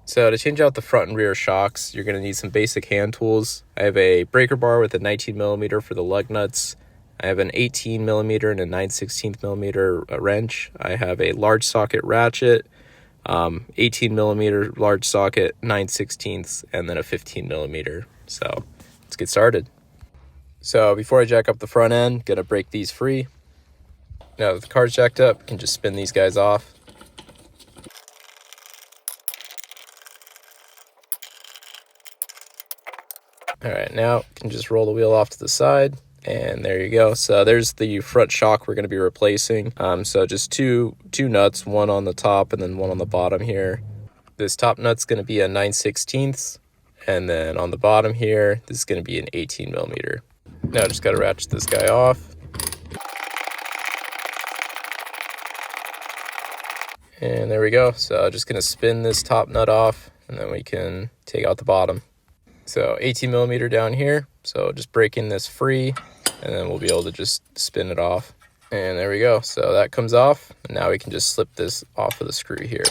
So to change out the front and rear shocks, you're going to need some basic hand tools. I have a breaker bar with a 19mm for the lug nuts. I have an 18mm and a 9/16mm wrench. I have a large socket ratchet, 18mm large socket, 9/16, and then a 15mm. So let's get started. So before I jack up the front end, gonna break these free. Now that the car's jacked up, you can just spin these guys off. All right, now you can just roll the wheel off to the side, and there you go. So there's the front shock we're going to be replacing. So just two nuts, one on the top and then one on the bottom here. This top nut's going to be a 9/16, and then on the bottom here, this is going to be an 18mm. Now just got to ratchet this guy off. And there we go. So just going to spin this top nut off, and then we can take out the bottom. So 18mm down here, so just breaking this free, and then we'll be able to just spin it off. And there we go. So that comes off, and now we can just slip this off of the screw here.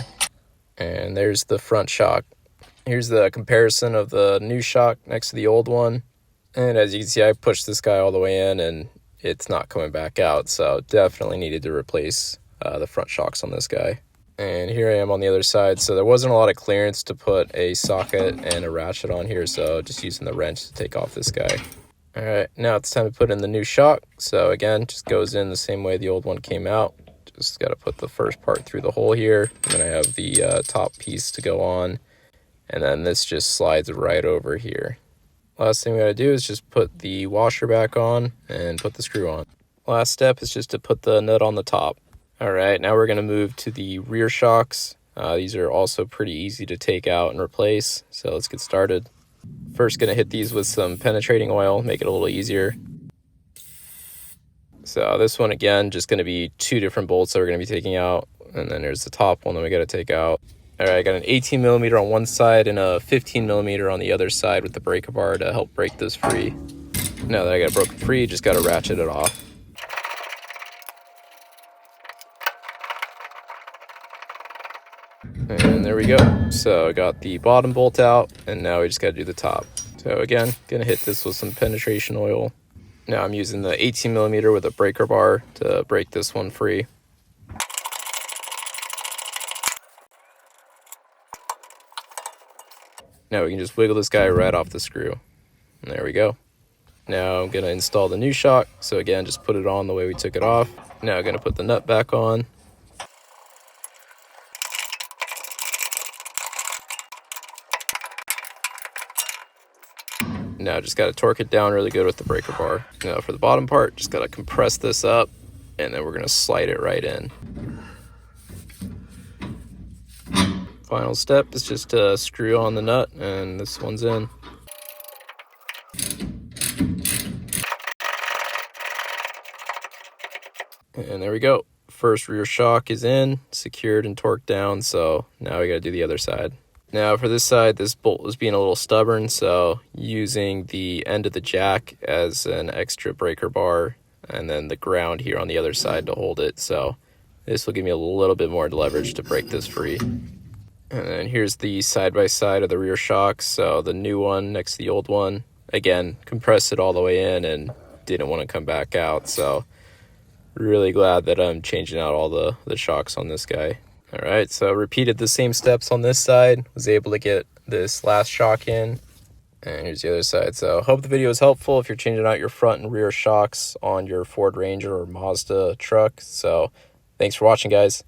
And there's the front shock. Here's the comparison of the new shock next to the old one. And as you can see, I pushed this guy all the way in, and it's not coming back out. So definitely needed to replace the front shocks on this guy. And here I am on the other side. So there wasn't a lot of clearance to put a socket and a ratchet on here, so just using the wrench to take off this guy. All right, now it's time to put in the new shock. So again, just goes in the same way the old one came out. Just got to put the first part through the hole here, and then I have the top piece to go on, and then this just slides right over here. Last thing we got to do is just put the washer back on and put the screw on. Last step is just to put the nut on the top. All right, now we're going to move to the rear shocks. These are also pretty easy to take out and replace, so let's get started. First, going to hit these with some penetrating oil, make it a little easier. So this one, again, just going to be two different bolts that we're going to be taking out, and then there's the top one that we got to take out. All right, I got an 18mm on one side and a 15mm on the other side with the breaker bar to help break this free. Now that I got it broken free, just got to ratchet it off. And there we go. So I got the bottom bolt out, and now we just got to do the top. So again, gonna hit this with some penetration oil. Now I'm using the 18mm with a breaker bar to break this one free. Now we can just wiggle this guy right off the screw. And there we go. Now I'm gonna install the new shock. So again, just put it on the way we took it off. Now I'm gonna put the nut back on. Now just got to torque it down really good with the breaker bar. Now for the bottom part, just got to compress this up, and then we're going to slide it right in. Final step is just to screw on the nut, and this one's in. And there we go. First rear shock is in, secured and torqued down, so now we got to do the other side. Now for this side, this bolt was being a little stubborn, so using the end of the jack as an extra breaker bar, and then the ground here on the other side to hold it. So this will give me a little bit more leverage to break this free. And then here's the side-by-side of the rear shocks. So the new one next to the old one. Again, compressed it all the way in and didn't want to come back out. So really glad that I'm changing out all the shocks on this guy. All right, so repeated the same steps on this side, was able to get this last shock in, and here's the other side. So hope the video was helpful if you're changing out your front and rear shocks on your Ford Ranger or Mazda truck. So thanks for watching, guys.